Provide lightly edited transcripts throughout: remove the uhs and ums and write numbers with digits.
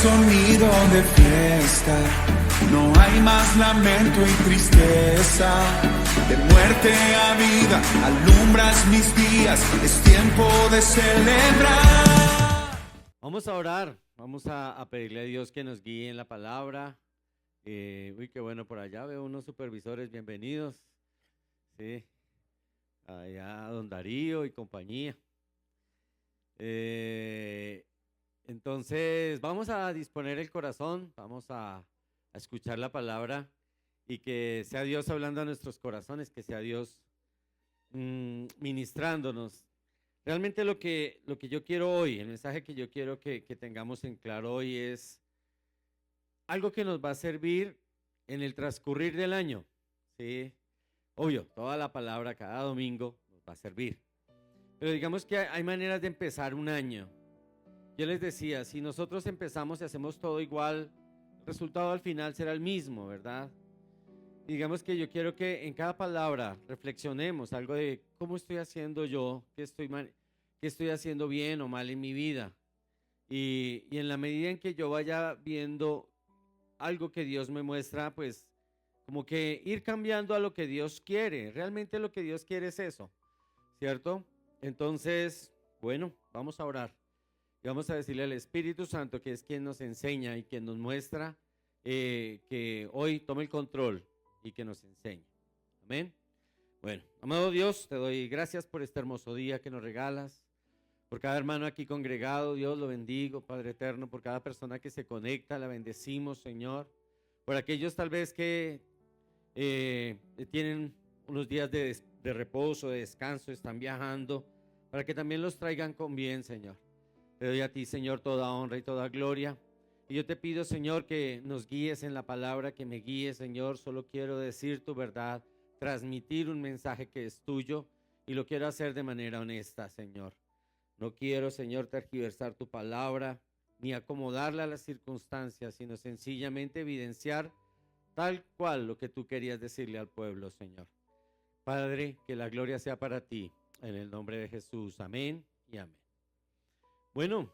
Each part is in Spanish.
sonido de fiesta, no hay más lamento y tristeza. De muerte a vida alumbras mis días, es tiempo de celebrar. Vamos a orar, vamos a pedirle a Dios que nos guíe en la palabra. Uy, qué bueno, por allá veo unos supervisores, bienvenidos. Sí, allá don Darío y compañía. Entonces, vamos a disponer el corazón, vamos a escuchar la palabra y que sea Dios hablando a nuestros corazones, que sea Dios ministrándonos. Realmente lo que yo quiero hoy, el mensaje que yo quiero que tengamos en claro hoy es algo que nos va a servir en el transcurrir del año, ¿sí? Obvio, toda la palabra cada domingo nos va a servir. Pero digamos que hay maneras de empezar un año. Yo les decía, si nosotros empezamos y hacemos todo igual, el resultado al final será el mismo, ¿verdad? Digamos que yo quiero que en cada palabra reflexionemos algo de cómo estoy haciendo yo, qué estoy haciendo bien o mal en mi vida. Y en la medida en que yo vaya viendo algo que Dios me muestra, pues como que ir cambiando a lo que Dios quiere. Realmente lo que Dios quiere es eso, ¿cierto? Entonces, bueno, vamos a orar. Y vamos a decirle al Espíritu Santo, que es quien nos enseña y quien nos muestra, que hoy tome el control y que nos enseñe. Amén. Bueno, amado Dios, te doy gracias por este hermoso día que nos regalas, por cada hermano aquí congregado. Dios lo bendigo, Padre eterno, por cada persona que se conecta, la bendecimos, Señor. Por aquellos tal vez que tienen unos días de reposo, de descanso, están viajando, para que también los traigan con bien, Señor. Te doy a ti, Señor, toda honra y toda gloria. Y yo te pido, Señor, que nos guíes en la palabra, que me guíes, Señor. Solo quiero decir tu verdad, transmitir un mensaje que es tuyo, y lo quiero hacer de manera honesta, Señor. No quiero, Señor, tergiversar tu palabra, ni acomodarla a las circunstancias, sino sencillamente evidenciar tal cual lo que tú querías decirle al pueblo, Señor. Padre, que la gloria sea para ti, en el nombre de Jesús. Amén y amén. Bueno,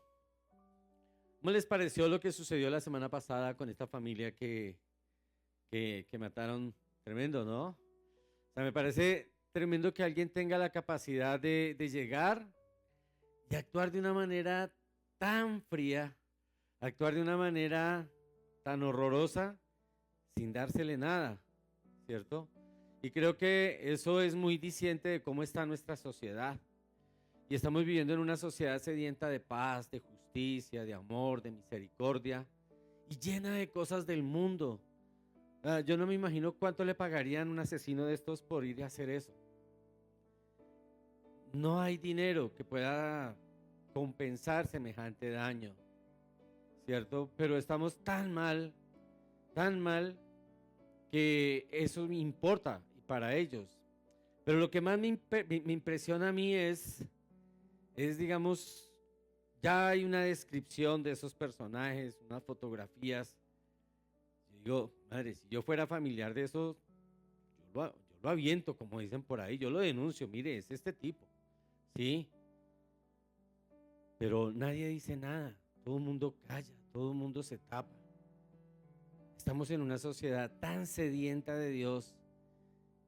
¿cómo les pareció lo que sucedió la semana pasada con esta familia que mataron? Tremendo, ¿no? O sea, me parece tremendo que alguien tenga la capacidad de llegar y actuar de una manera tan fría, actuar de una manera tan horrorosa, sin dársele nada, ¿cierto? Y creo que eso es muy diciente de cómo está nuestra sociedad. Y estamos viviendo en una sociedad sedienta de paz, de justicia, de amor, de misericordia y llena de cosas del mundo. Yo no me imagino cuánto le pagarían a un asesino de estos por ir a hacer eso. No hay dinero que pueda compensar semejante daño, ¿cierto? Pero estamos tan mal, que eso me importa para ellos. Pero lo que más me impresiona a mí es, digamos, ya hay una descripción de esos personajes, unas fotografías. Yo digo, madre, si yo fuera familiar de eso, yo lo aviento, como dicen por ahí, yo lo denuncio, mire, es este tipo, ¿sí? Pero nadie dice nada, todo el mundo calla, todo el mundo se tapa. Estamos en una sociedad tan sedienta de Dios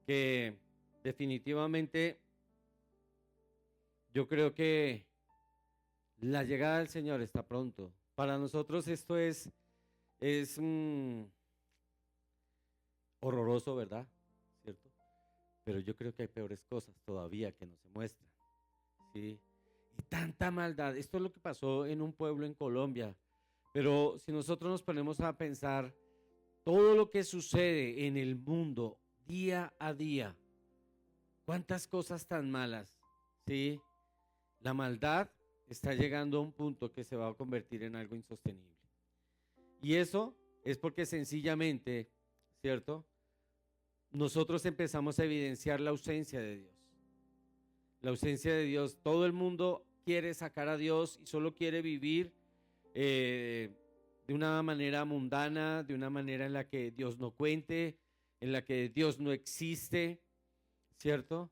que definitivamente yo creo que la llegada del Señor está pronto. Para nosotros esto es horroroso, ¿verdad? ¿Cierto? Pero yo creo que hay peores cosas todavía que no se muestran, ¿sí? Y tanta maldad. Esto es lo que pasó en un pueblo en Colombia. Pero si nosotros nos ponemos a pensar todo lo que sucede en el mundo día a día, cuántas cosas tan malas, ¿sí? La maldad está llegando a un punto que se va a convertir en algo insostenible. Y eso es porque sencillamente, ¿cierto? Nosotros empezamos a evidenciar la ausencia de Dios. La ausencia de Dios. Todo el mundo quiere sacar a Dios y solo quiere vivir de una manera mundana, de una manera en la que Dios no cuente, en la que Dios no existe, ¿cierto?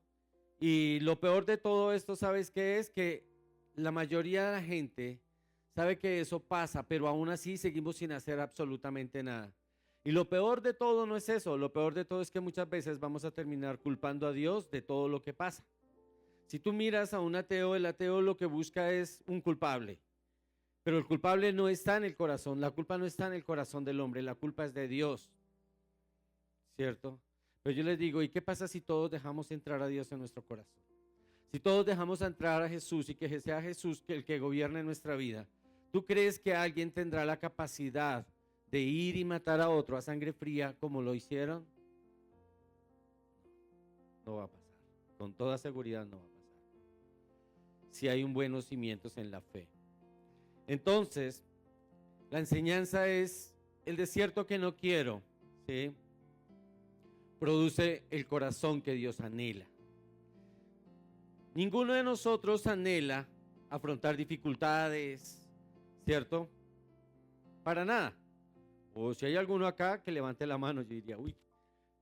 Y lo peor de todo esto, ¿sabes qué es? Que la mayoría de la gente sabe que eso pasa, pero aún así seguimos sin hacer absolutamente nada. Y lo peor de todo no es eso, lo peor de todo es que muchas veces vamos a terminar culpando a Dios de todo lo que pasa. Si tú miras a un ateo, el ateo lo que busca es un culpable, pero el culpable no está en el corazón, la culpa no está en el corazón del hombre, la culpa es de Dios, ¿cierto? Pero yo les digo, ¿y qué pasa si todos dejamos entrar a Dios en nuestro corazón? Si todos dejamos entrar a Jesús y que sea Jesús el que gobierne nuestra vida, ¿tú crees que alguien tendrá la capacidad de ir y matar a otro a sangre fría como lo hicieron? No va a pasar, con toda seguridad no va a pasar. Si hay un buenos cimientos en la fe. Entonces, la enseñanza es el desierto que no quiero, ¿sí? Produce el corazón que Dios anhela. Ninguno de nosotros anhela afrontar dificultades, ¿cierto? Para nada. O si hay alguno acá que levante la mano, yo diría, uy,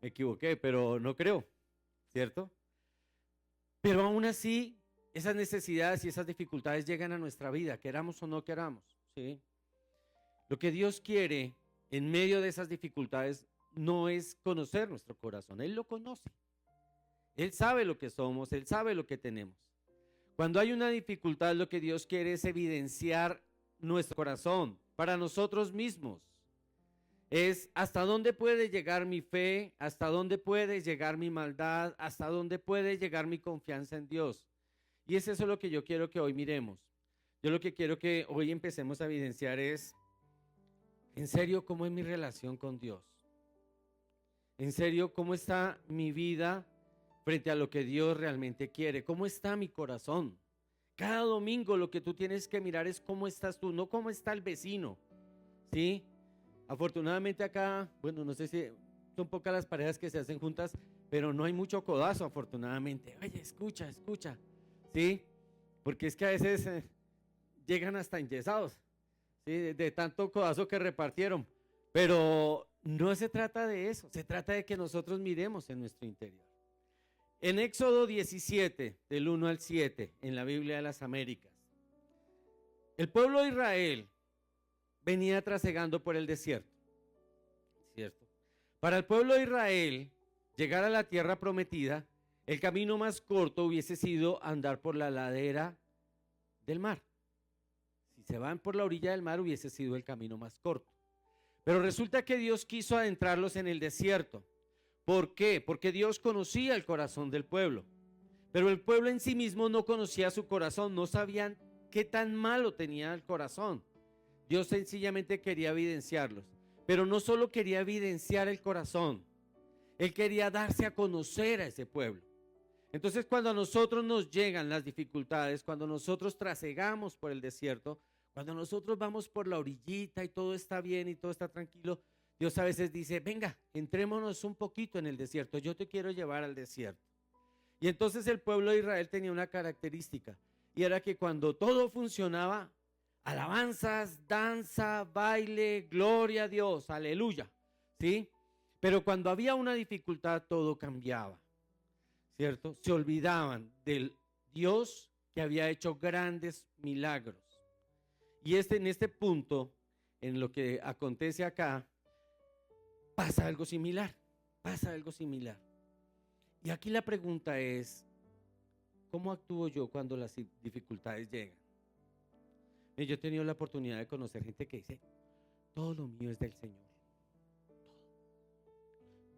me equivoqué, pero no creo, ¿cierto? Pero aún así, esas necesidades y esas dificultades llegan a nuestra vida, queramos o no queramos, ¿sí? Lo que Dios quiere en medio de esas dificultades no es conocer nuestro corazón, Él lo conoce. Él sabe lo que somos, Él sabe lo que tenemos. Cuando hay una dificultad, lo que Dios quiere es evidenciar nuestro corazón para nosotros mismos. Es hasta dónde puede llegar mi fe, hasta dónde puede llegar mi maldad, hasta dónde puede llegar mi confianza en Dios. Y es eso lo que yo quiero que hoy miremos. Yo lo que quiero que hoy empecemos a evidenciar es, en serio, ¿cómo es mi relación con Dios? En serio, ¿cómo está mi vida frente a lo que Dios realmente quiere? ¿Cómo está mi corazón? Cada domingo lo que tú tienes que mirar es cómo estás tú, no cómo está el vecino, ¿sí? Afortunadamente acá, bueno, no sé si son pocas las parejas que se hacen juntas, pero no hay mucho codazo, afortunadamente. Oye, escucha, ¿sí? Porque es que a veces llegan hasta enyesados, ¿sí? De tanto codazo que repartieron. Pero no se trata de eso, se trata de que nosotros miremos en nuestro interior. En Éxodo 17, del 1 al 7, en la Biblia de las Américas, el pueblo de Israel venía trasegando por el desierto, ¿cierto? Para el pueblo de Israel, llegar a la tierra prometida, el camino más corto hubiese sido andar por la ladera del mar. Si se van por la orilla del mar, hubiese sido el camino más corto. Pero resulta que Dios quiso adentrarlos en el desierto. ¿Por qué? Porque Dios conocía el corazón del pueblo. Pero el pueblo en sí mismo no conocía su corazón, no sabían qué tan malo tenía el corazón. Dios sencillamente quería evidenciarlos. Pero no solo quería evidenciar el corazón, Él quería darse a conocer a ese pueblo. Entonces, cuando a nosotros nos llegan las dificultades, cuando nosotros trasegamos por el desierto, cuando nosotros vamos por la orillita y todo está bien y todo está tranquilo, Dios a veces dice, venga, entrémonos un poquito en el desierto, yo te quiero llevar al desierto. Y entonces el pueblo de Israel tenía una característica, y era que cuando todo funcionaba, alabanzas, danza, baile, gloria a Dios, aleluya, ¿sí? Pero cuando había una dificultad, todo cambiaba, ¿cierto? Se olvidaban del Dios que había hecho grandes milagros. Y en este punto, en lo que acontece acá, pasa algo similar, Y aquí la pregunta es, ¿cómo actúo yo cuando las dificultades llegan? Yo he tenido la oportunidad de conocer gente que dice, todo lo mío es del Señor.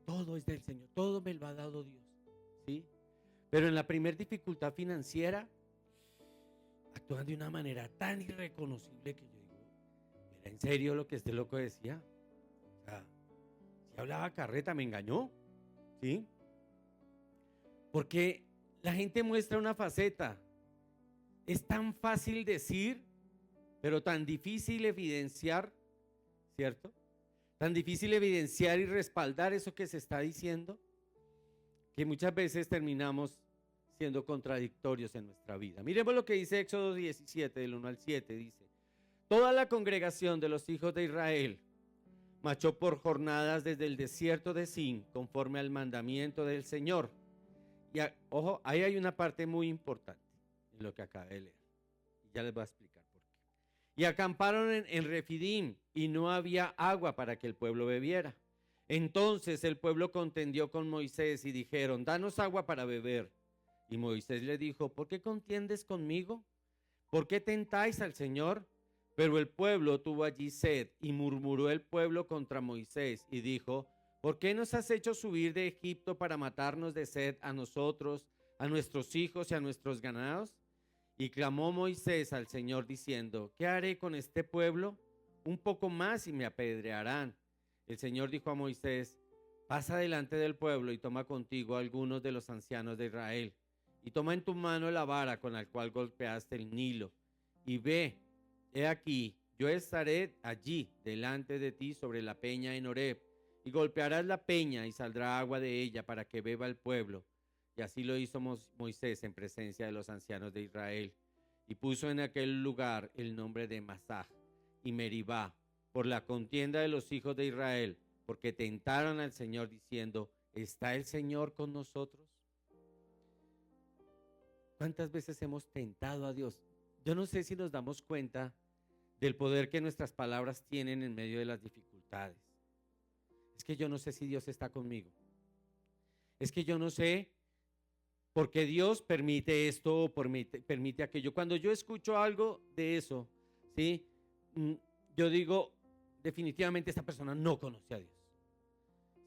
Todo es del Señor, todo me lo ha dado Dios, ¿sí? Pero en la primera dificultad financiera, actúan de una manera tan irreconocible que yo digo, ¿era en serio lo que este loco decía? O sea, si hablaba carreta, me engañó, ¿sí? Porque la gente muestra una faceta. Es tan fácil decir, pero tan difícil evidenciar, ¿cierto? Tan difícil evidenciar y respaldar eso que se está diciendo, que muchas veces terminamos siendo contradictorios en nuestra vida. Miremos lo que dice Éxodo 17, del 1 al 7, dice, toda la congregación de los hijos de Israel marchó por jornadas desde el desierto de Sin, conforme al mandamiento del Señor. Y ojo, ahí hay una parte muy importante en lo que acabé de leer. Ya les voy a explicar por qué. y acamparon en Refidim, y no había agua para que el pueblo bebiera. Entonces el pueblo contendió con Moisés y dijeron: danos agua para beber. Y Moisés le dijo: ¿por qué contiendes conmigo? ¿Por qué tentáis al Señor? Pero el pueblo tuvo allí sed, y murmuró el pueblo contra Moisés y dijo: ¿por qué nos has hecho subir de Egipto para matarnos de sed a nosotros, a nuestros hijos y a nuestros ganados? Y clamó Moisés al Señor diciendo: ¿qué haré con este pueblo? Un poco más y me apedrearán. El Señor dijo a Moisés: pasa delante del pueblo y toma contigo a algunos de los ancianos de Israel, y toma en tu mano la vara con la cual golpeaste el Nilo, y ve, he aquí, yo estaré allí delante de ti sobre la peña en Horeb, y golpearás la peña y saldrá agua de ella para que beba el pueblo. Y así lo hizo Moisés en presencia de los ancianos de Israel, y puso en aquel lugar el nombre de Masah y Meribá, por la contienda de los hijos de Israel, porque tentaron al Señor diciendo: ¿está el Señor con nosotros? ¿Cuántas veces hemos tentado a Dios? Yo no sé si nos damos cuenta del poder que nuestras palabras tienen en medio de las dificultades. Es que yo no sé si Dios está conmigo. Es que yo no sé por qué Dios permite esto o permite aquello. Cuando yo escucho algo de eso, ¿sí? Yo digo: definitivamente esta persona no conoce a Dios.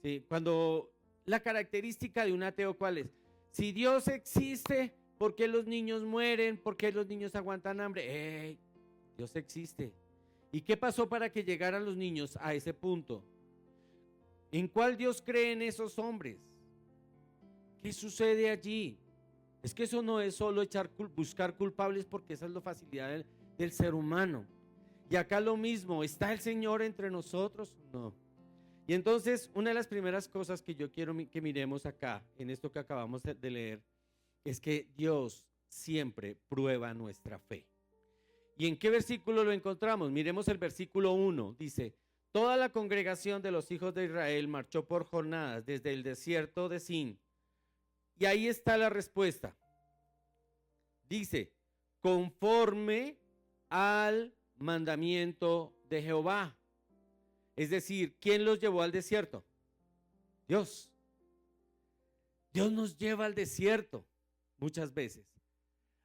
¿Sí? Cuando la característica de un ateo, ¿cuál es? Si Dios existe, ¿por qué los niños mueren? ¿Por qué los niños aguantan hambre? Dios existe. ¿Y qué pasó para que llegaran los niños a ese punto? ¿En cuál Dios creen esos hombres? ¿Qué sucede allí? Es que eso no es solo buscar culpables, porque esa es la facilidad del ser humano. Y acá lo mismo, ¿está el Señor entre nosotros? No. Y entonces, una de las primeras cosas que yo quiero que miremos acá, en esto que acabamos de leer, es que Dios siempre prueba nuestra fe. ¿Y en qué versículo lo encontramos? Miremos el versículo 1, dice: toda la congregación de los hijos de Israel marchó por jornadas desde el desierto de Sin. Y ahí está la respuesta. Dice: conforme al mandamiento de Jehová. Es decir, ¿quién los llevó al desierto? Dios. Dios nos lleva al desierto muchas veces.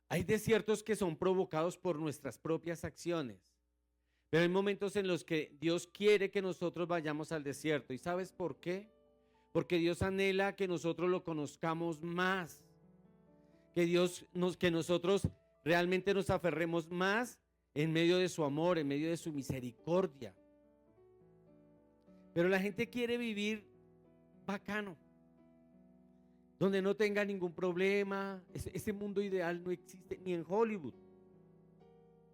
Hay desiertos que son provocados por nuestras propias acciones, pero hay momentos en los que Dios quiere que nosotros vayamos al desierto. ¿Y sabes por qué? Porque Dios anhela que nosotros lo conozcamos más, que nosotros realmente nos aferremos más en medio de su amor, en medio de su misericordia. Pero la gente quiere vivir bacano, donde no tenga ningún problema. Ese mundo ideal no existe ni en Hollywood,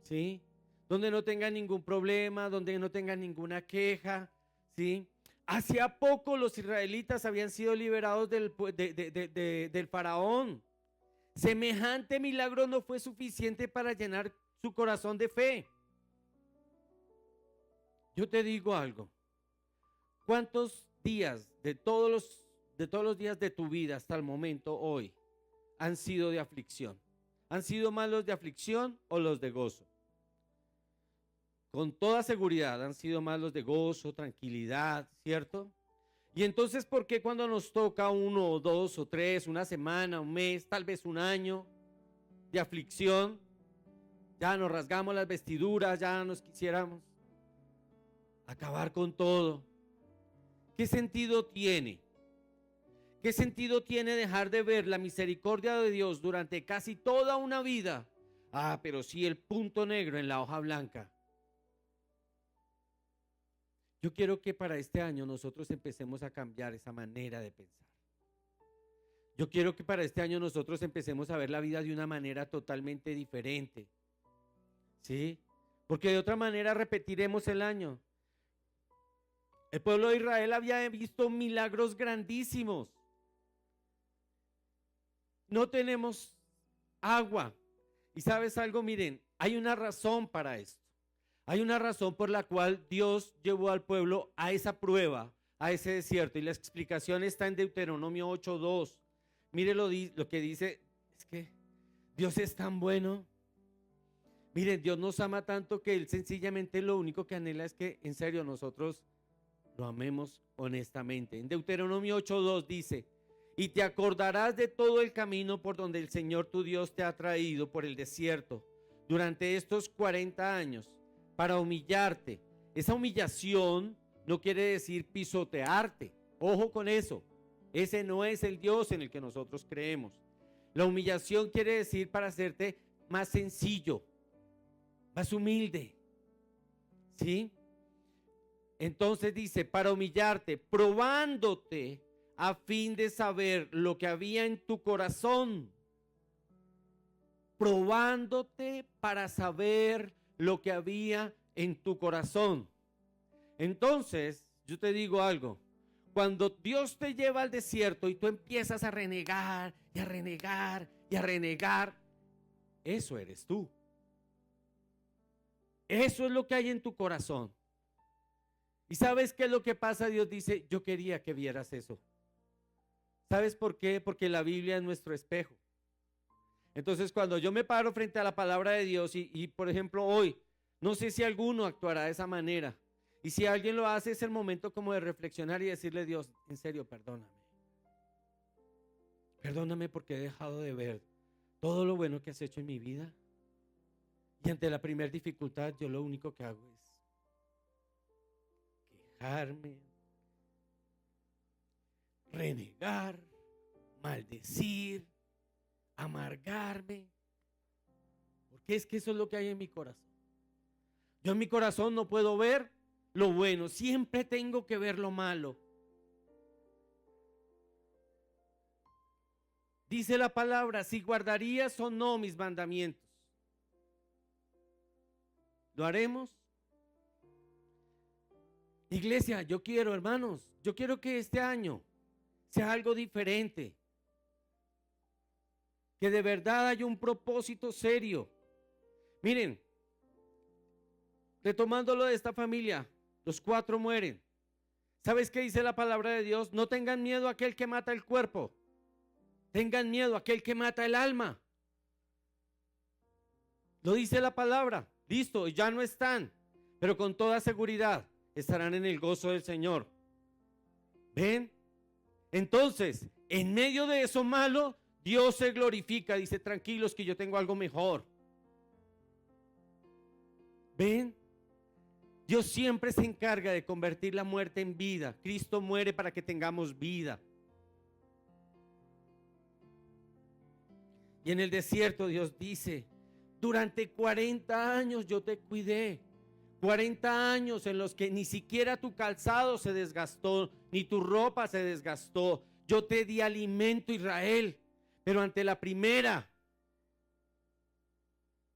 ¿sí? Donde no tenga ningún problema, donde no tenga ninguna queja, ¿sí? Hacía poco los israelitas habían sido liberados del faraón. Semejante milagro no fue suficiente para llenar su corazón de fe. Yo te digo algo. ¿Cuántos días de todos los días de tu vida hasta el momento hoy han sido de aflicción? ¿Han sido más los de aflicción o los de gozo? Con toda seguridad han sido más los de gozo, tranquilidad, ¿cierto? Y entonces, ¿por qué cuando nos toca 1 o 2 o 3, una semana, un mes, tal vez un año de aflicción, ya nos rasgamos las vestiduras, ya nos quisiéramos acabar con todo? ¿Qué sentido tiene? ¿Qué sentido tiene dejar de ver la misericordia de Dios durante casi toda una vida? Pero sí el punto negro en la hoja blanca. Yo quiero que para este año nosotros empecemos a cambiar esa manera de pensar. Yo quiero que para este año nosotros empecemos a ver la vida de una manera totalmente diferente. ¿Sí? Porque de otra manera repetiremos el año. El pueblo de Israel había visto milagros grandísimos. No tenemos agua. Y sabes algo, miren, hay una razón para esto. Hay una razón por la cual Dios llevó al pueblo a esa prueba, a ese desierto. Y la explicación está en Deuteronomio 8:2. Mire lo que dice, es que Dios es tan bueno. Miren, Dios nos ama tanto que Él sencillamente lo único que anhela es que en serio nosotros lo amemos honestamente. En Deuteronomio 8:2 dice: y te acordarás de todo el camino por donde el Señor tu Dios te ha traído por el desierto durante estos 40 años para humillarte. Esa humillación no quiere decir pisotearte. Ojo con eso. Ese no es el Dios en el que nosotros creemos. La humillación quiere decir para hacerte más sencillo, más humilde. ¿Sí? Entonces dice, para humillarte, probándote a fin de saber lo que había en tu corazón. Probándote para saber lo que había en tu corazón. Entonces, yo te digo algo. Cuando Dios te lleva al desierto y tú empiezas a renegar y a renegar y a renegar, eso eres tú. Eso es lo que hay en tu corazón. ¿Y sabes qué es lo que pasa? Dios dice, yo quería que vieras eso. ¿Sabes por qué? Porque la Biblia es nuestro espejo. Entonces, cuando yo me paro frente a la palabra de Dios y por ejemplo, hoy, no sé si alguno actuará de esa manera. Y si alguien lo hace, es el momento como de reflexionar y decirle, Dios, en serio, perdóname. Perdóname porque he dejado de ver todo lo bueno que has hecho en mi vida. Y ante la primera dificultad, yo lo único que hago es quejarme, renegar, maldecir, amargarme. Porque es que eso es lo que hay en mi corazón. Yo en mi corazón no puedo ver lo bueno, siempre tengo que ver lo malo. Dice la palabra, si guardarías o no mis mandamientos. ¿Lo haremos? Iglesia, yo quiero, hermanos, yo quiero que este año sea algo diferente. Que de verdad haya un propósito serio. Miren, retomando lo de esta familia, los 4 mueren. ¿Sabes qué dice la palabra de Dios? No tengan miedo a aquel que mata el cuerpo. Tengan miedo a aquel que mata el alma. Lo dice la palabra. Listo, ya no están. Pero con toda seguridad estarán en el gozo del Señor. ¿Ven? Entonces, en medio de eso malo, Dios se glorifica. Dice, tranquilos que yo tengo algo mejor. ¿Ven? Dios siempre se encarga de convertir la muerte en vida. Cristo muere para que tengamos vida. Y en el desierto Dios dice, durante 40 años yo te cuidé. 40 años en los que ni siquiera tu calzado se desgastó, ni tu ropa se desgastó. Yo te di alimento, Israel. Pero ante la primera,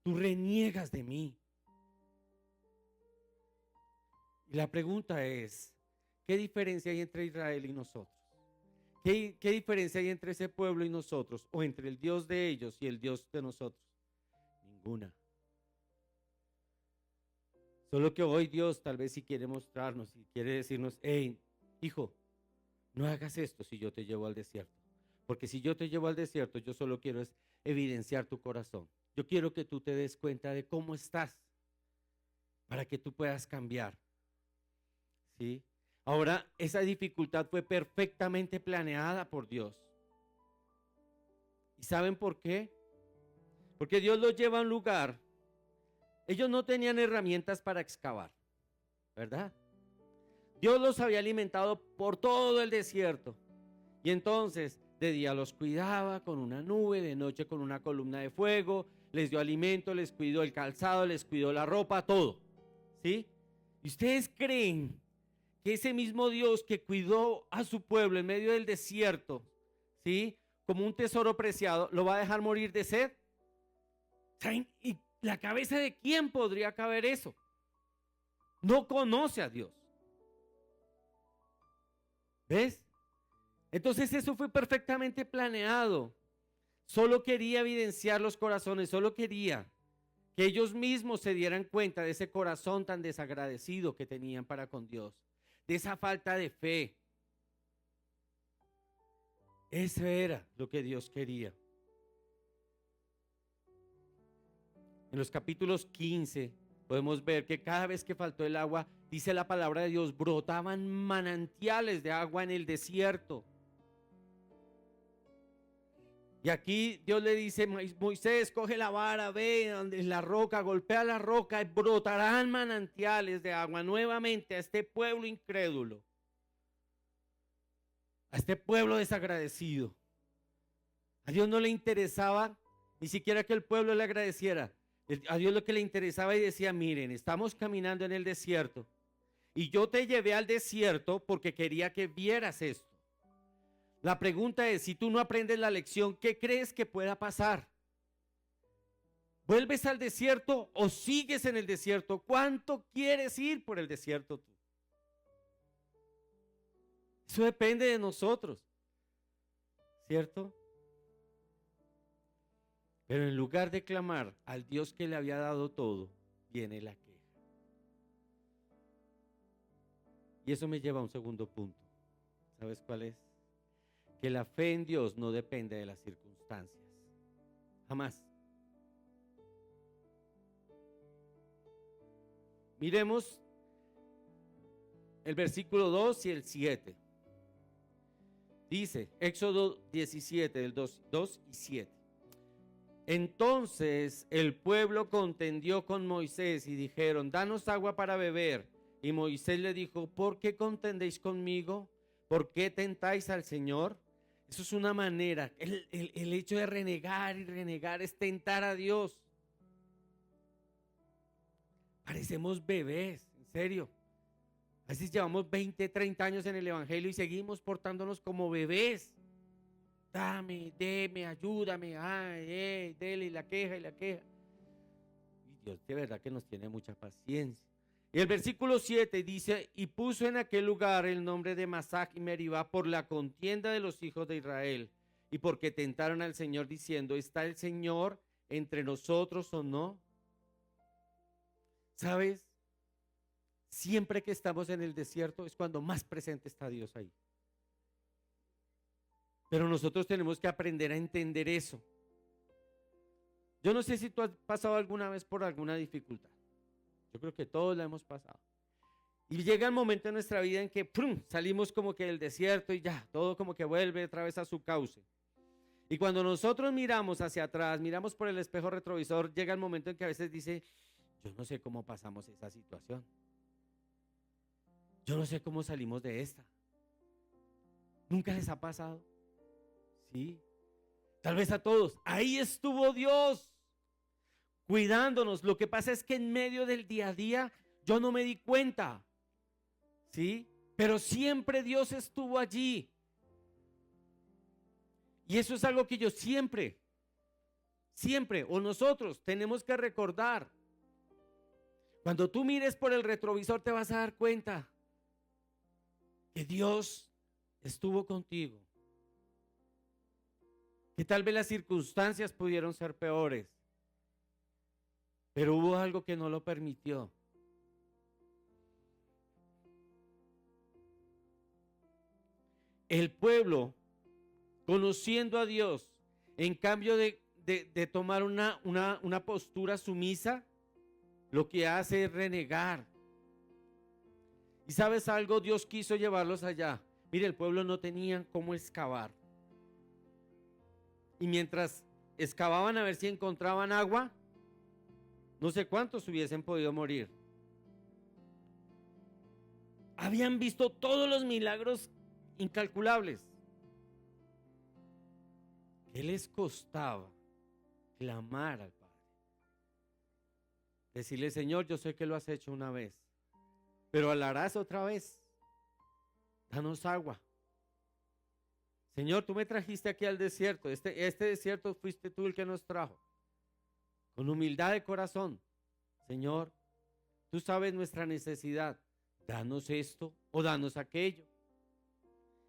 tú reniegas de mí. Y la pregunta es, ¿qué diferencia hay entre Israel y nosotros? ¿Qué diferencia hay entre ese pueblo y nosotros? ¿O entre el Dios de ellos y el Dios de nosotros? Ninguna. Solo que hoy Dios tal vez sí quiere mostrarnos y quiere decirnos, hey, hijo, no hagas esto si yo te llevo al desierto. Porque si yo te llevo al desierto, yo solo quiero es evidenciar tu corazón. Yo quiero que tú te des cuenta de cómo estás para que tú puedas cambiar. ¿Sí? Ahora, esa dificultad fue perfectamente planeada por Dios. ¿Y saben por qué? Porque Dios los lleva a un lugar. Ellos no tenían herramientas para excavar, ¿verdad? Dios los había alimentado por todo el desierto. Y entonces, de día los cuidaba con una nube, de noche con una columna de fuego, les dio alimento, les cuidó el calzado, les cuidó la ropa, todo. ¿Sí? ¿Y ustedes creen que ese mismo Dios que cuidó a su pueblo en medio del desierto, ¿sí?, como un tesoro preciado, lo va a dejar morir de sed? ¿Saben? ¿Y la cabeza de quién podría caber eso? No conoce a Dios. ¿Ves? Entonces eso fue perfectamente planeado. Solo quería evidenciar los corazones, solo quería que ellos mismos se dieran cuenta de ese corazón tan desagradecido que tenían para con Dios, de esa falta de fe. Eso era lo que Dios quería. En los capítulos 15 podemos ver que cada vez que faltó el agua, dice la palabra de Dios, brotaban manantiales de agua en el desierto. Y aquí Dios le dice, Moisés, coge la vara, ve en la roca, golpea la roca y brotarán manantiales de agua nuevamente a este pueblo incrédulo, a este pueblo desagradecido. A Dios no le interesaba ni siquiera que el pueblo le agradeciera. A Dios lo que le interesaba y decía, miren, estamos caminando en el desierto y yo te llevé al desierto porque quería que vieras esto. La pregunta es, si tú no aprendes la lección, ¿qué crees que pueda pasar? ¿Vuelves al desierto o sigues en el desierto? ¿Cuánto quieres ir por el desierto tú? Eso depende de nosotros, ¿cierto? Pero en lugar de clamar al Dios que le había dado todo, viene la queja. Y eso me lleva a un segundo punto. ¿Sabes cuál es? Que la fe en Dios no depende de las circunstancias. Jamás. Miremos el versículo 2 y el 7. Dice, Éxodo 17, del 2 y 7. Entonces el pueblo contendió con Moisés y dijeron, danos agua para beber. Y Moisés le dijo, ¿por qué contendéis conmigo? ¿Por qué tentáis al Señor? Eso es una manera, el hecho de renegar y renegar es tentar a Dios. Parecemos bebés, en serio. A veces llevamos 20, 30 años en el evangelio y seguimos portándonos como bebés. Dame, deme, ayúdame, ay, dele, y la queja y la queja. Y Dios de verdad que nos tiene mucha paciencia. Y el versículo 7 dice, y puso en aquel lugar el nombre de Masach y Meribá por la contienda de los hijos de Israel, y porque tentaron al Señor diciendo, ¿está el Señor entre nosotros o no? ¿Sabes? Siempre que estamos en el desierto es cuando más presente está Dios ahí. Pero nosotros tenemos que aprender a entender eso. Yo no sé si tú has pasado alguna vez por alguna dificultad. Yo creo que todos la hemos pasado. Y llega el momento en nuestra vida en que ¡prum!, salimos como que del desierto y ya, todo como que vuelve otra vez a su cauce. Y cuando nosotros miramos hacia atrás, miramos por el espejo retrovisor, llega el momento en que a veces dice, yo no sé cómo pasamos esa situación. Yo no sé cómo salimos de esta. ¿Nunca les ha pasado? Sí. Tal vez a todos. Ahí estuvo Dios cuidándonos. Lo que pasa es que en medio del día a día yo no me di cuenta, ¿sí? Pero siempre Dios estuvo allí. Y eso es algo que yo siempre, o nosotros tenemos que recordar. Cuando tú mires por el retrovisor te vas a dar cuenta que Dios estuvo contigo. Que tal vez las circunstancias pudieron ser peores, pero hubo algo que no lo permitió. El pueblo, conociendo a Dios, en cambio de tomar una postura sumisa, lo que hace es renegar. Y ¿sabes algo? Dios quiso llevarlos allá. Mire, el pueblo no tenía cómo excavar. Y mientras excavaban a ver si encontraban agua, no sé cuántos hubiesen podido morir. Habían visto todos los milagros incalculables. ¿Qué les costaba clamar al Padre? Decirle, Señor, yo sé que lo has hecho una vez, pero lo harás otra vez. Danos agua. Señor, tú me trajiste aquí al desierto. Este desierto fuiste tú el que nos trajo. Con humildad de corazón. Señor, tú sabes nuestra necesidad. Danos esto o danos aquello.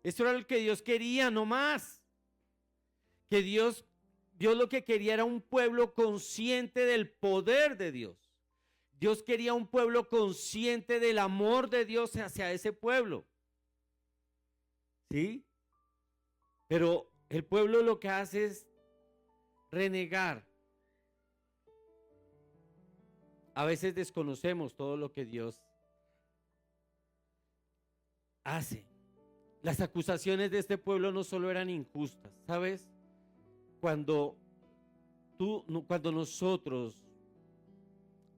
Eso era lo que Dios quería, no más. Que Dios lo que quería era un pueblo consciente del poder de Dios. Dios quería un pueblo consciente del amor de Dios hacia ese pueblo. ¿Sí? Pero el pueblo lo que hace es renegar. A veces desconocemos todo lo que Dios hace. Las acusaciones de este pueblo no solo eran injustas, ¿sabes? Cuando nosotros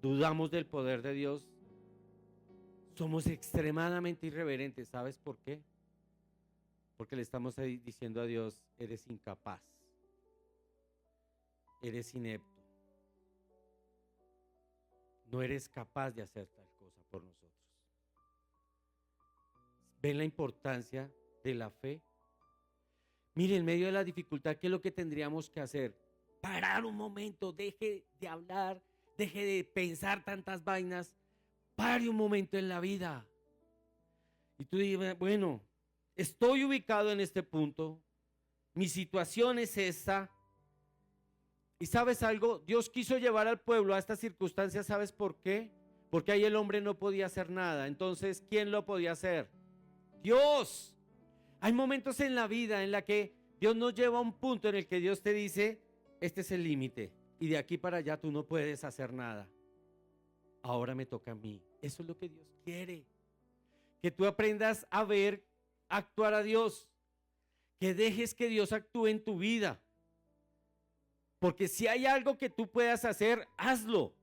dudamos del poder de Dios, somos extremadamente irreverentes. ¿Sabes por qué? Porque le estamos diciendo a Dios: eres incapaz, eres inepto, no eres capaz de hacer tal cosa por nosotros. ¿Ven la importancia de la fe? Mire, en medio de la dificultad, ¿qué es lo que tendríamos que hacer? Parar un momento, deje de hablar, deje de pensar tantas vainas, pare un momento en la vida. Y tú dices: bueno, estoy ubicado en este punto, mi situación es esta. Y ¿sabes algo? Dios quiso llevar al pueblo a estas circunstancias. ¿Sabes por qué? Porque ahí el hombre no podía hacer nada. Entonces, ¿quién lo podía hacer? Dios. Hay momentos en la vida en la que Dios nos lleva a un punto en el que Dios te dice: este es el límite, y de aquí para allá tú no puedes hacer nada. Ahora me toca a mí. Eso es lo que Dios quiere. Que tú aprendas a ver actuar a Dios. Que dejes que Dios actúe en tu vida. Porque si hay algo que tú puedas hacer, hazlo.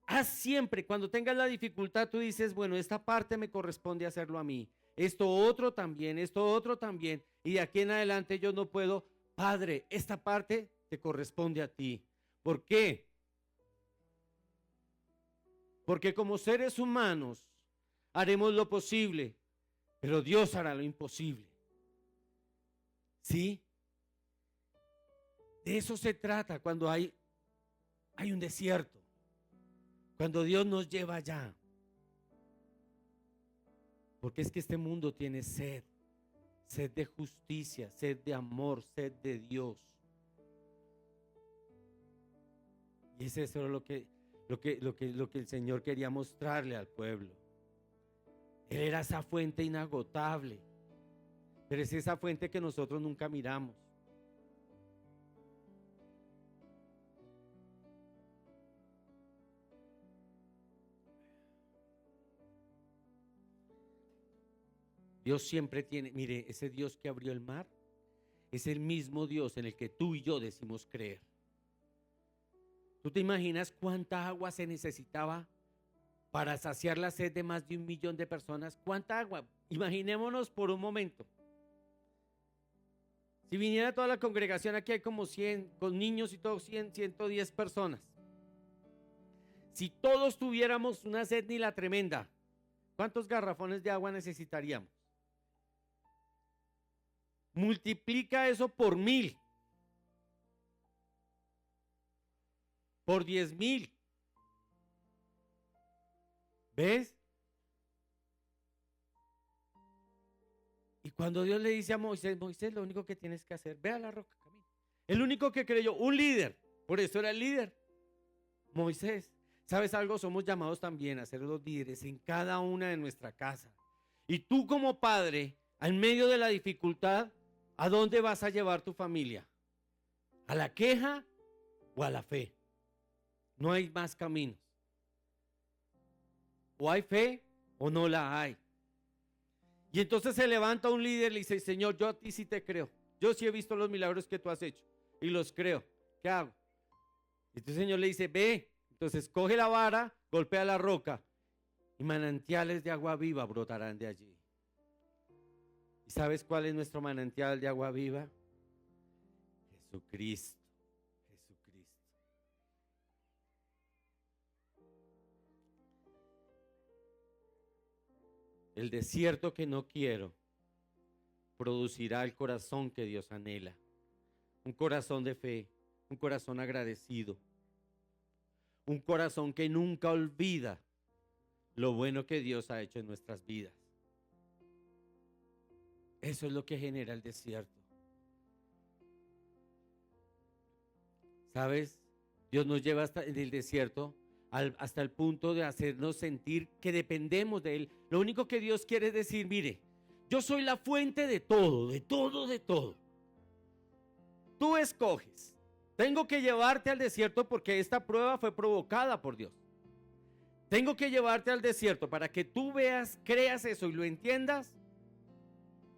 Haz siempre. Cuando tengas la dificultad, tú dices: bueno, esta parte me corresponde hacerlo a mí. Esto otro también, esto otro también. Y de aquí en adelante yo no puedo. Padre, esta parte te corresponde a ti. ¿Por qué? Porque como seres humanos haremos lo posible, pero Dios hará lo imposible. ¿Sí? De eso se trata cuando hay un desierto. Cuando Dios nos lleva allá. Porque es que este mundo tiene sed. Sed de justicia, sed de amor, sed de Dios. Y eso es lo que el Señor quería mostrarle al pueblo. Él era esa fuente inagotable. Pero es esa fuente que nosotros nunca miramos. Dios siempre tiene, mire, ese Dios que abrió el mar es el mismo Dios en el que tú y yo decimos creer. ¿Tú te imaginas cuánta agua se necesitaba para saciar la sed de más de 1 millón de personas? ¿Cuánta agua? Imaginémonos por un momento. Si viniera toda la congregación, aquí hay como 100, con niños y todo, 100, 110 personas. Si todos tuviéramos una sed ni la tremenda, ¿cuántos garrafones de agua necesitaríamos? Multiplica eso por 1000, por 10,000. ¿Ves? Y cuando Dios le dice a Moisés: Moisés, lo único que tienes que hacer, ve a la roca, camina. El único que creyó, un líder, por eso era el líder, Moisés. ¿Sabes algo? Somos llamados también a ser los líderes en cada una de nuestra casa. Y tú como padre, en medio de la dificultad, ¿a dónde vas a llevar tu familia? ¿A la queja o a la fe? No hay más caminos. O hay fe o no la hay. Y entonces se levanta un líder y le dice: Señor, yo a ti sí te creo. Yo sí he visto los milagros que tú has hecho y los creo. ¿Qué hago? Y entonces el Señor le dice: ve. Entonces coge la vara, golpea la roca y manantiales de agua viva brotarán de allí. ¿Y sabes cuál es nuestro manantial de agua viva? Jesucristo. Jesucristo. El desierto que no quiero producirá el corazón que Dios anhela. Un corazón de fe, un corazón agradecido. Un corazón que nunca olvida lo bueno que Dios ha hecho en nuestras vidas. Eso es lo que genera el desierto. ¿Sabes? Dios nos lleva hasta en el desierto hasta el punto de hacernos sentir que dependemos de Él. Lo único que Dios quiere es decir: mire, yo soy la fuente de todo, de todo, de todo. Tú escoges. Tengo que llevarte al desierto porque esta prueba fue provocada por Dios. Tengo que llevarte al desierto para que tú veas, creas eso y lo entiendas.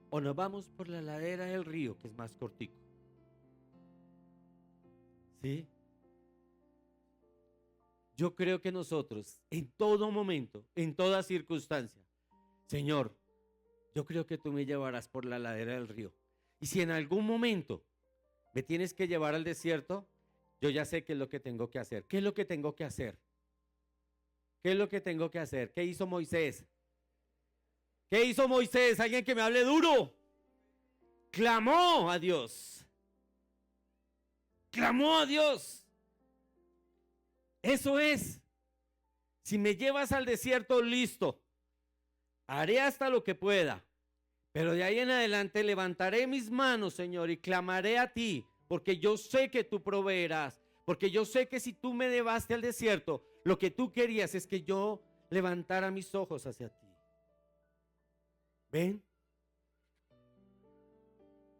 O nos vamos por la ladera del río, que es más cortico. ¿Sí? Yo creo que nosotros, en todo momento, en toda circunstancia, Señor, yo creo que tú me llevarás por la ladera del río. Y si en algún momento me tienes que llevar al desierto, yo ya sé qué es lo que tengo que hacer. ¿Qué es lo que tengo que hacer? ¿Qué es lo que tengo que hacer? ¿Qué hizo Moisés? ¿Qué hizo Moisés? Alguien que me hable duro. Clamó a Dios. Clamó a Dios. Eso es. Si me llevas al desierto, listo. Haré hasta lo que pueda. Pero de ahí en adelante levantaré mis manos, Señor, y clamaré a ti, porque yo sé que tú proveerás. Porque yo sé que si tú me llevaste al desierto, lo que tú querías es que yo levantara mis ojos hacia ti. ¿Ven?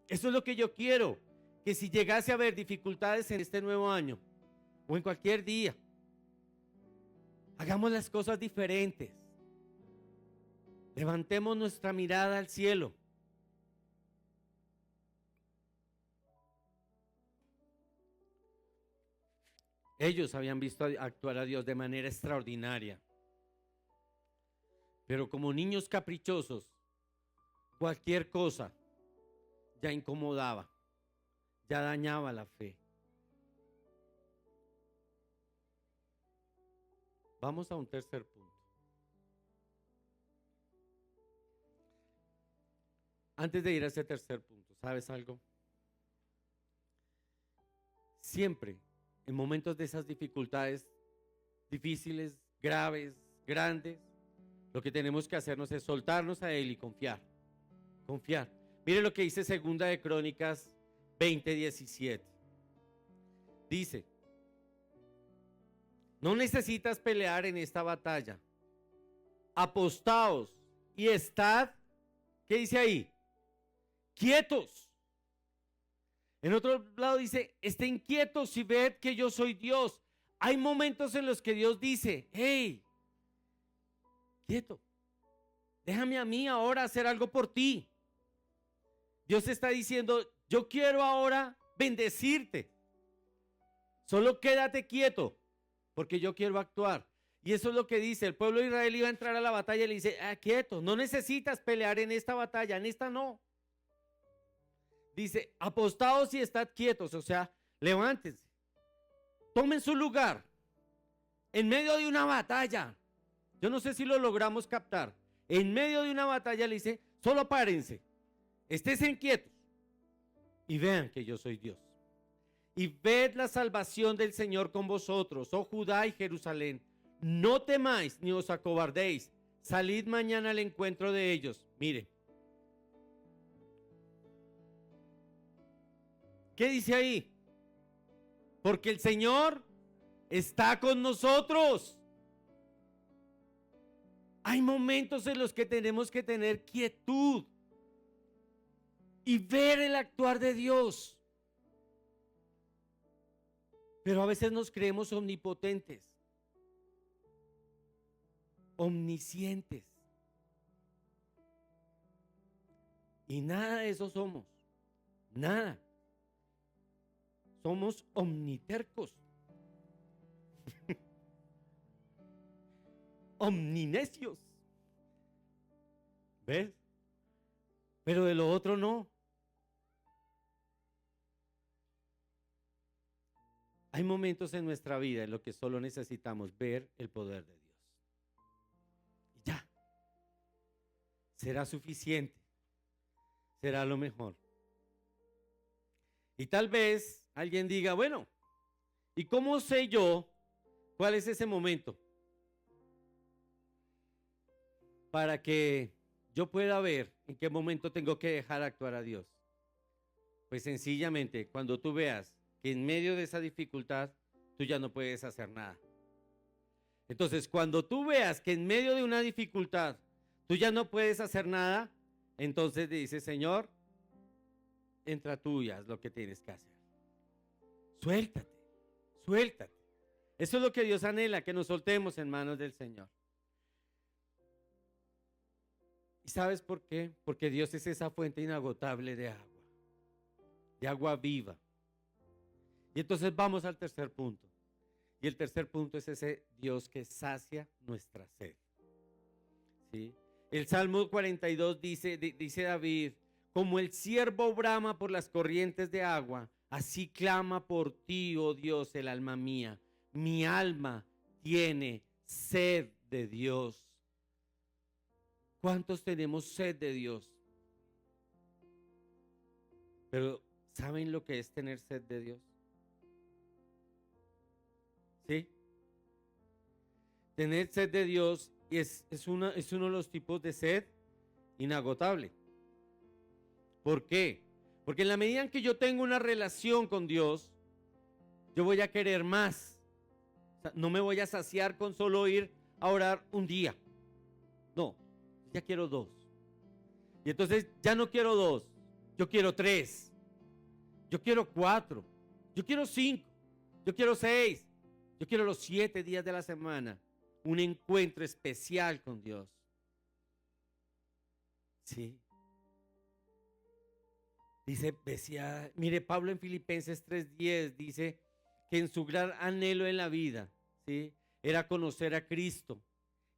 Eso es lo que yo quiero. Que si llegase a haber dificultades en este nuevo año o en cualquier día, hagamos las cosas diferentes. Levantemos nuestra mirada al cielo. Ellos habían visto actuar a Dios de manera extraordinaria. Pero como niños caprichosos, cualquier cosa ya incomodaba, ya dañaba la fe. Vamos a un tercer punto. Antes de ir a ese tercer punto, ¿sabes algo? Siempre, en momentos de esas dificultades difíciles, graves, grandes, lo que tenemos que hacernos es soltarnos a Él y confiar. Confiar. Mire lo que dice Segunda de Crónicas 20:17. Dice: no necesitas pelear en esta batalla. Apostaos y estad, ¿qué dice ahí? Quietos. En otro lado dice: estén quietos y ved que yo soy Dios. Hay momentos en los que Dios dice: hey, quieto, déjame a mí ahora hacer algo por ti. Dios está diciendo: yo quiero ahora bendecirte. Solo quédate quieto, porque yo quiero actuar. Y eso es lo que dice. El pueblo de Israel iba a entrar a la batalla y le dice: quieto, no necesitas pelear en esta batalla, en esta no. Dice: apostaos y estad quietos, o sea, levántense, tomen su lugar en medio de una batalla. Yo no sé si lo logramos captar. En medio de una batalla le dice: solo párense, estén quietos y vean que yo soy Dios. Y ved la salvación del Señor con vosotros, oh Judá y Jerusalén. No temáis ni os acobardéis. Salid mañana al encuentro de ellos. Mire, ¿qué dice ahí? Porque el Señor está con nosotros. Hay momentos en los que tenemos que tener quietud y ver el actuar de Dios. Pero a veces nos creemos omnipotentes, omniscientes. Y nada de eso somos. Nada. Somos omnitercos. Omninecios. ¿Ves? Pero de lo otro no. Hay momentos en nuestra vida en los que solo necesitamos ver el poder de Dios. Y ya. Será suficiente. Será lo mejor. Y tal vez alguien diga: bueno, ¿y cómo sé yo cuál es ese momento? Para que yo pueda ver en qué momento tengo que dejar actuar a Dios. Pues sencillamente, cuando tú veas que en medio de esa dificultad tú ya no puedes hacer nada. Entonces, cuando tú veas que en medio de una dificultad tú ya no puedes hacer nada, entonces le dices: Señor, entra tú y haz lo que tienes que hacer. Suéltate, suéltate. Eso es lo que Dios anhela, que nos soltemos en manos del Señor. ¿Y sabes por qué? Porque Dios es esa fuente inagotable de agua viva. Y entonces vamos al tercer punto. Y el tercer punto es ese Dios que sacia nuestra sed. ¿Sí? El Salmo 42 dice David, como el ciervo brama por las corrientes de agua, así clama por ti, oh Dios, el alma mía. Mi alma tiene sed de Dios. ¿Cuántos tenemos sed de Dios? Pero ¿saben lo que es tener sed de Dios? ¿Sí? Tener sed de Dios es uno de los tipos de sed inagotable. ¿Por qué? Porque en la medida en que yo tengo una relación con Dios, yo voy a querer más. O sea, no me voy a saciar con solo ir a orar un día. No, ya quiero 2. Y entonces ya no quiero 2, yo quiero 3, yo quiero 4, yo quiero 5, yo quiero 6, yo quiero los 7 días de la semana. Un encuentro especial con Dios. Sí. Decía, mire, Pablo en Filipenses 3:10 dice que en su gran anhelo en la vida, ¿sí?, era conocer a Cristo.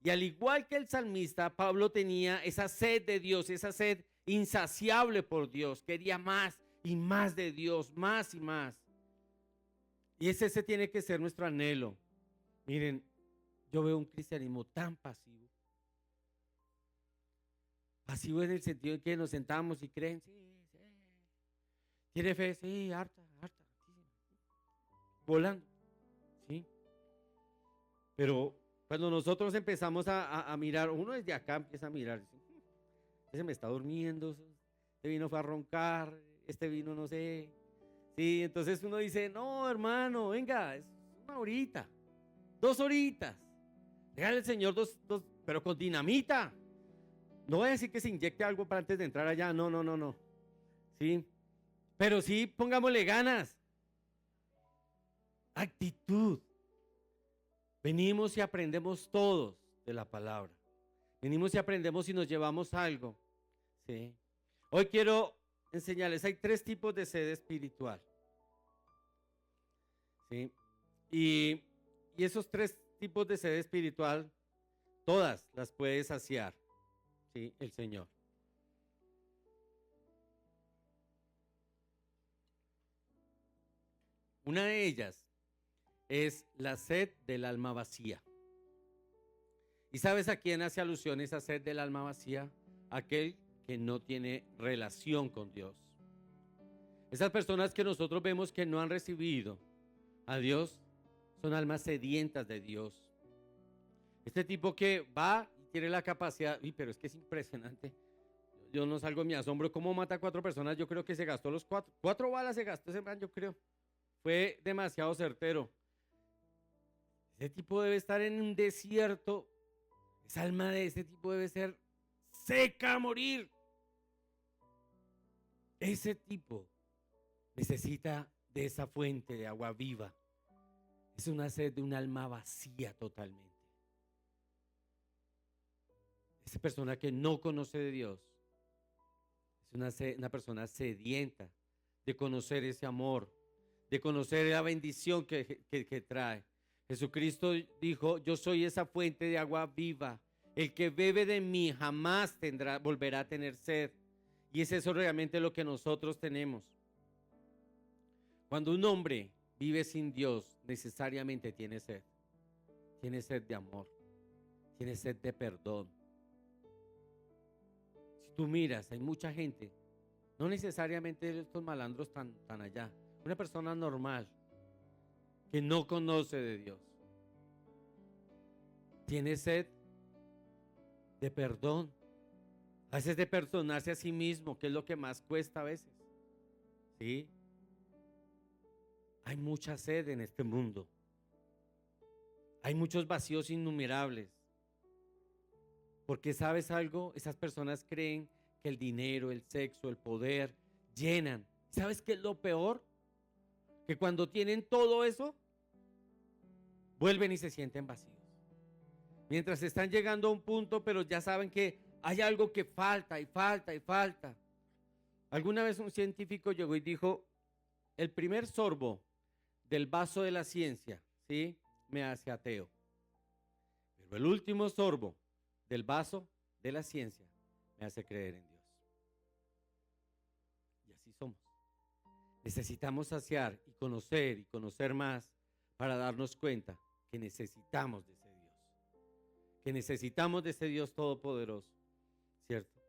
Y al igual que el salmista, Pablo tenía esa sed de Dios, esa sed insaciable por Dios. Quería más y más de Dios, más y más. Y ese tiene que ser nuestro anhelo. Miren, yo veo un cristianismo tan pasivo. Pasivo en el sentido de que nos sentamos y creen, sí. ¿Tiene fe? Sí, harta. Volando, ¿sí? Pero cuando nosotros empezamos a mirar, uno desde acá empieza a mirar, ese me está durmiendo, este vino fue a roncar, este vino no sé. Sí, entonces uno dice, no, hermano, venga, es 1 horita, 2 horitas. Déjale al Señor 2, pero con dinamita. No voy a decir que se inyecte algo para antes de entrar allá, no. Sí, pero sí, pongámosle ganas. Actitud. Venimos y aprendemos todos de la palabra. Venimos y aprendemos y nos llevamos algo. ¿Sí? Hoy quiero enseñarles, hay 3 tipos de sed espiritual. ¿Sí? Y esos 3 tipos de sed espiritual, todas las puede saciar, ¿sí?, el Señor. Una de ellas es la sed del alma vacía. ¿Y sabes a quién hace alusión esa sed del alma vacía? Aquel que no tiene relación con Dios. Esas personas que nosotros vemos que no han recibido a Dios son almas sedientas de Dios. Este tipo que va y tiene la capacidad, pero es que es impresionante. Yo no salgo de mi asombro. ¿Cómo mata a 4 personas? Yo creo que se gastó los 4 balas se gastó ese man, yo creo. Fue demasiado certero. Ese tipo debe estar en un desierto. Esa alma de ese tipo debe ser seca a morir. Ese tipo necesita de esa fuente de agua viva. Es una sed de un alma vacía totalmente. Esa persona que no conoce de Dios es una persona sedienta de conocer ese amor, de conocer la bendición que trae. Jesucristo dijo, yo soy esa fuente de agua viva. El que bebe de mí jamás volverá a tener sed. Y es eso realmente lo que nosotros tenemos. Cuando un hombre vive sin Dios, necesariamente tiene sed. Tiene sed de amor. Tiene sed de perdón. Si tú miras, hay mucha gente, no necesariamente estos malandros tan allá, una persona normal que no conoce de Dios, tiene sed de perdón, a veces de perdonarse a sí mismo, que es lo que más cuesta a veces. ¿Sí? Hay mucha sed en este mundo, hay muchos vacíos innumerables, porque ¿sabes algo? Esas personas creen que el dinero, el sexo, el poder llenan. ¿Sabes qué es lo peor? que cuando tienen todo eso, vuelven y se sienten vacíos. Mientras están llegando a un punto, pero ya saben que hay algo que falta y falta y falta. Alguna vez un científico llegó y dijo, el primer sorbo del vaso de la ciencia, ¿sí?, me hace ateo. Pero el último sorbo del vaso de la ciencia me hace creer en Dios. Y así somos. Necesitamos saciar y conocer más para darnos cuenta que necesitamos de ese Dios. Que necesitamos de ese Dios todopoderoso, ¿cierto?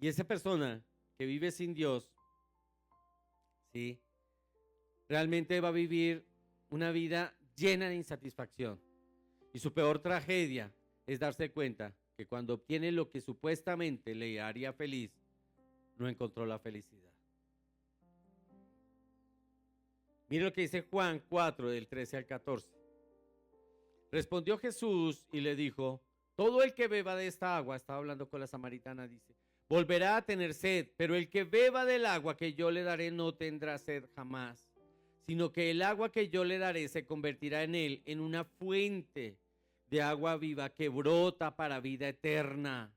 Y esa persona que vive sin Dios, ¿sí?, realmente va a vivir una vida llena de insatisfacción. Y su peor tragedia es darse cuenta que cuando obtiene lo que supuestamente le haría feliz, no encontró la felicidad. Mire lo que dice Juan 4, del 13 al 14. Respondió Jesús y le dijo, todo el que beba de esta agua, estaba hablando con la samaritana, dice, volverá a tener sed, pero el que beba del agua que yo le daré no tendrá sed jamás, sino que el agua que yo le daré se convertirá en él en una fuente de agua viva que brota para vida eterna.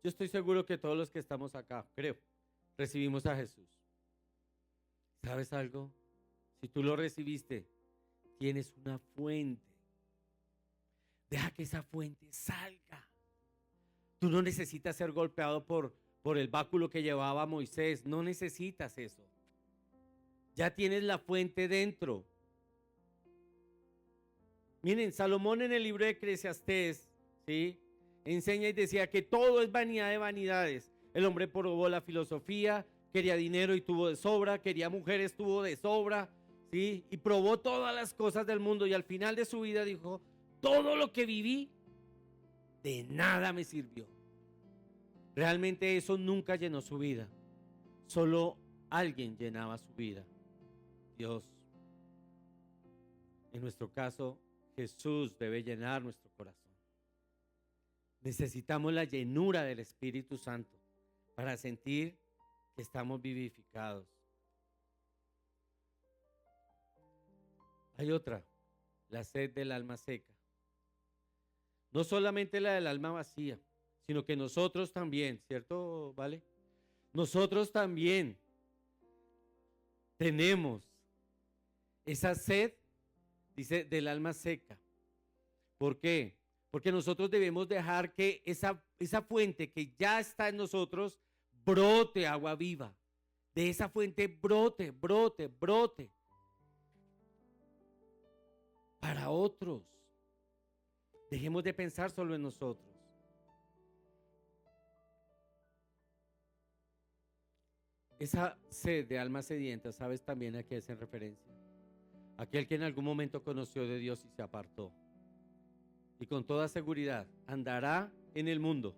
Yo estoy seguro que todos los que estamos acá, creo, recibimos a Jesús. ¿Sabes algo? Si tú lo recibiste, tienes una fuente. Deja que esa fuente salga. Tú no necesitas ser golpeado por el báculo que llevaba Moisés. No necesitas eso. Ya tienes la fuente dentro. Miren, Salomón en el libro de Eclesiastés, ¿sí?, enseña y decía que todo es vanidad de vanidades. El hombre probó la filosofía, quería dinero y tuvo de sobra, quería mujeres, tuvo de sobra, ¿sí?, y probó todas las cosas del mundo y al final de su vida dijo, todo lo que viví de nada me sirvió. Realmente eso nunca llenó su vida. Solo alguien llenaba su vida. Dios. En nuestro caso, Jesús debe llenar nuestro corazón. Necesitamos la llenura del Espíritu Santo para sentir que estamos vivificados. Hay otra, la sed del alma seca. No solamente la del alma vacía, sino que nosotros también, ¿cierto, Vale? Nosotros también tenemos esa sed, dice, del alma seca. ¿Por qué? Porque nosotros debemos dejar que esa fuente que ya está en nosotros brote agua viva. De esa fuente brote, brote, brote. Para otros. Dejemos de pensar solo en nosotros. Esa sed de alma sedienta, ¿sabes también a qué hacen referencia? Aquel que en algún momento conoció de Dios y se apartó. Y con toda seguridad andará en el mundo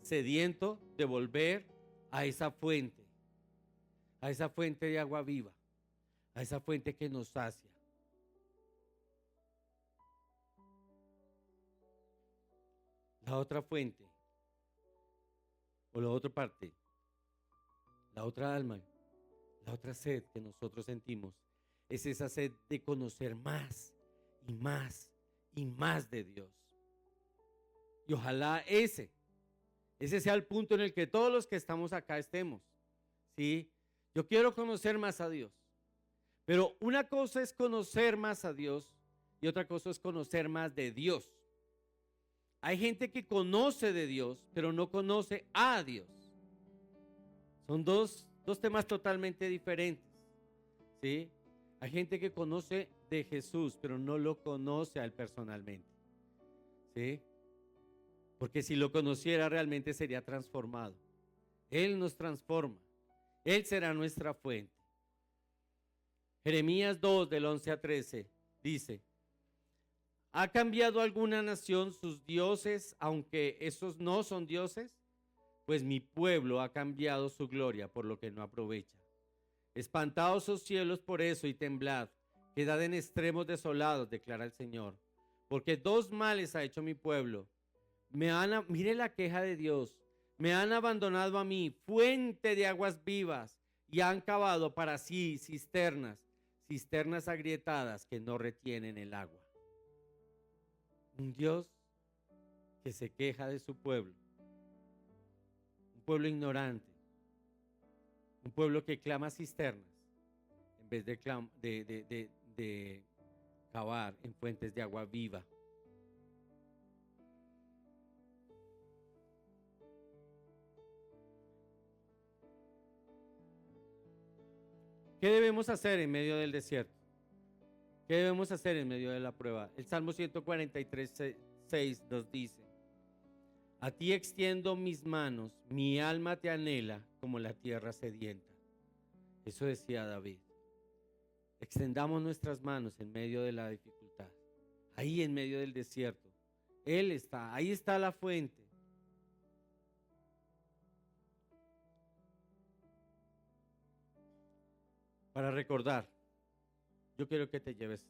sediento de volver a esa fuente de agua viva, a esa fuente que nos sacia. La otra fuente, o la otra parte, la otra alma, la otra sed que nosotros sentimos, es esa sed de conocer más y más y más de Dios. Y ojalá ese sea el punto en el que todos los que estamos acá estemos, ¿sí? Yo quiero conocer más a Dios. Pero una cosa es conocer más a Dios y otra cosa es conocer más de Dios. Hay gente que conoce de Dios, pero no conoce a Dios. Son dos temas totalmente diferentes, ¿sí? Hay gente que conoce de Jesús, pero no lo conoce a él personalmente, ¿sí? Porque si lo conociera realmente sería transformado. Él nos transforma. Él será nuestra fuente. Jeremías 2, del 11 a 13, dice: ¿Ha cambiado alguna nación sus dioses, aunque esos no son dioses? Pues mi pueblo ha cambiado su gloria, por lo que no aprovecha. Espantaos los cielos por eso y temblad, quedad en extremos desolados, declara el Señor. Porque dos males ha hecho mi pueblo. Mire la queja de Dios. Me han abandonado a mí, fuente de aguas vivas, y han cavado para sí cisternas agrietadas que no retienen el agua. Un Dios que se queja de su pueblo, un pueblo ignorante, un pueblo que clama cisternas en vez de cavar en fuentes de agua viva. ¿Qué debemos hacer en medio del desierto? ¿Qué debemos hacer en medio de la prueba? El Salmo 143:6 nos dice: a ti extiendo mis manos, mi alma te anhela como la tierra sedienta. Eso decía David. Extendamos nuestras manos en medio de la dificultad, ahí en medio del desierto. Él está, ahí está la fuente. Para recordar, yo quiero que te lleves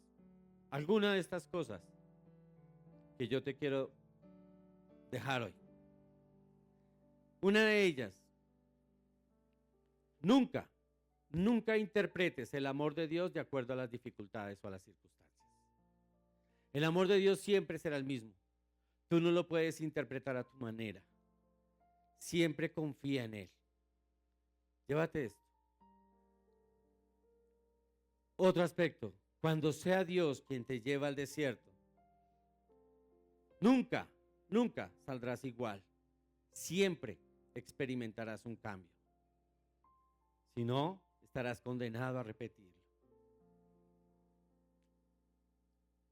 alguna de estas cosas que yo te quiero dejar hoy. Una de ellas: nunca interpretes el amor de Dios de acuerdo a las dificultades o a las circunstancias. El amor de Dios siempre será el mismo. Tú no lo puedes interpretar a tu manera. Siempre confía en Él. Llévate esto. Otro aspecto: cuando sea Dios quien te lleva al desierto, nunca saldrás igual. Siempre experimentarás un cambio. Si no, estarás condenado a repetirlo.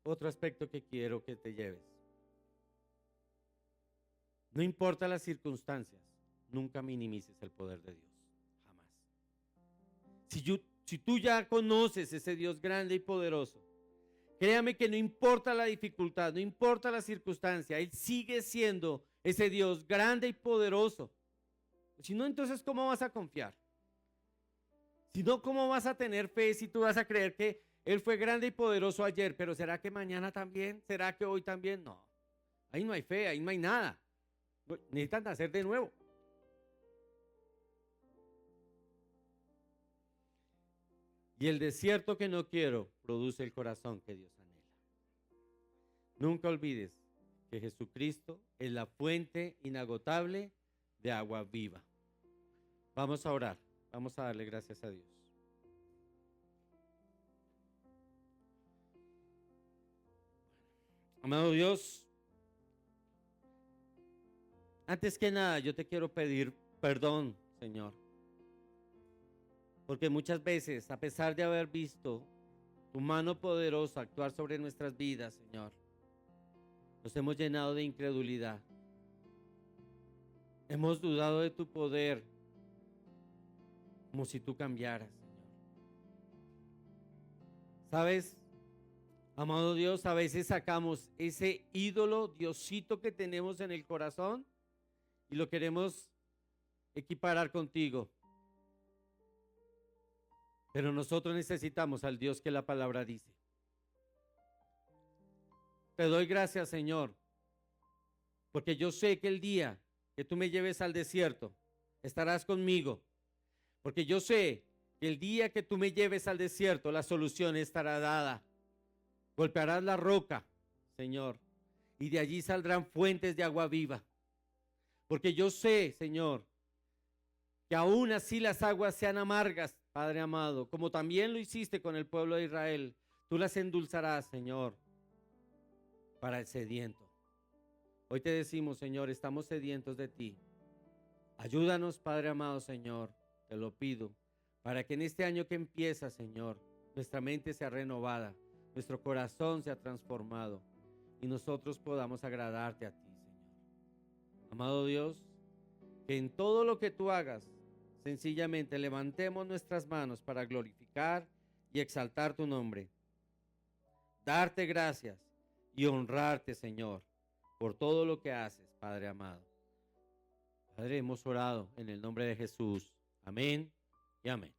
Otro aspecto que quiero que te lleves: no importa las circunstancias, nunca minimices el poder de Dios. Jamás. Si tú ya conoces ese Dios grande y poderoso, créame que no importa la dificultad, no importa la circunstancia, Él sigue siendo ese Dios grande y poderoso. Si no, entonces, ¿cómo vas a confiar? Si no, ¿cómo vas a tener fe si tú vas a creer que Él fue grande y poderoso ayer, pero ¿será que mañana también? ¿Será que hoy también? No. Ahí no hay fe, ahí no hay nada. Necesitan nacer de nuevo. Y el desierto que no quiero produce el corazón que Dios anhela. Nunca olvides que Jesucristo es la fuente inagotable de agua viva. Vamos a orar, vamos a darle gracias a Dios. Amado Dios, antes que nada yo te quiero pedir perdón, Señor, porque muchas veces, a pesar de haber visto tu mano poderosa actuar sobre nuestras vidas, Señor, nos hemos llenado de incredulidad. Hemos dudado de tu poder, como si tú cambiaras, Señor. ¿Sabes, amado Dios? A veces sacamos ese ídolo, Diosito que tenemos en el corazón y lo queremos equiparar contigo. Pero nosotros necesitamos al Dios que la palabra dice. Te doy gracias, Señor, porque yo sé que el día que tú me lleves al desierto, estarás conmigo. Porque yo sé que el día que tú me lleves al desierto, la solución estará dada. Golpearás la roca, Señor, y de allí saldrán fuentes de agua viva. Porque yo sé, Señor, que aún así las aguas sean amargas, Padre amado, como también lo hiciste con el pueblo de Israel, tú las endulzarás, Señor, para el sediento. Hoy te decimos, Señor, estamos sedientos de ti. Ayúdanos, Padre amado, Señor, te lo pido, para que en este año que empieza, Señor, nuestra mente sea renovada, nuestro corazón sea transformado y nosotros podamos agradarte a ti, Señor. Amado Dios, que en todo lo que tú hagas, sencillamente levantemos nuestras manos para glorificar y exaltar tu nombre. Darte gracias y honrarte, Señor, por todo lo que haces, Padre amado. Padre, hemos orado en el nombre de Jesús. Amén y amén.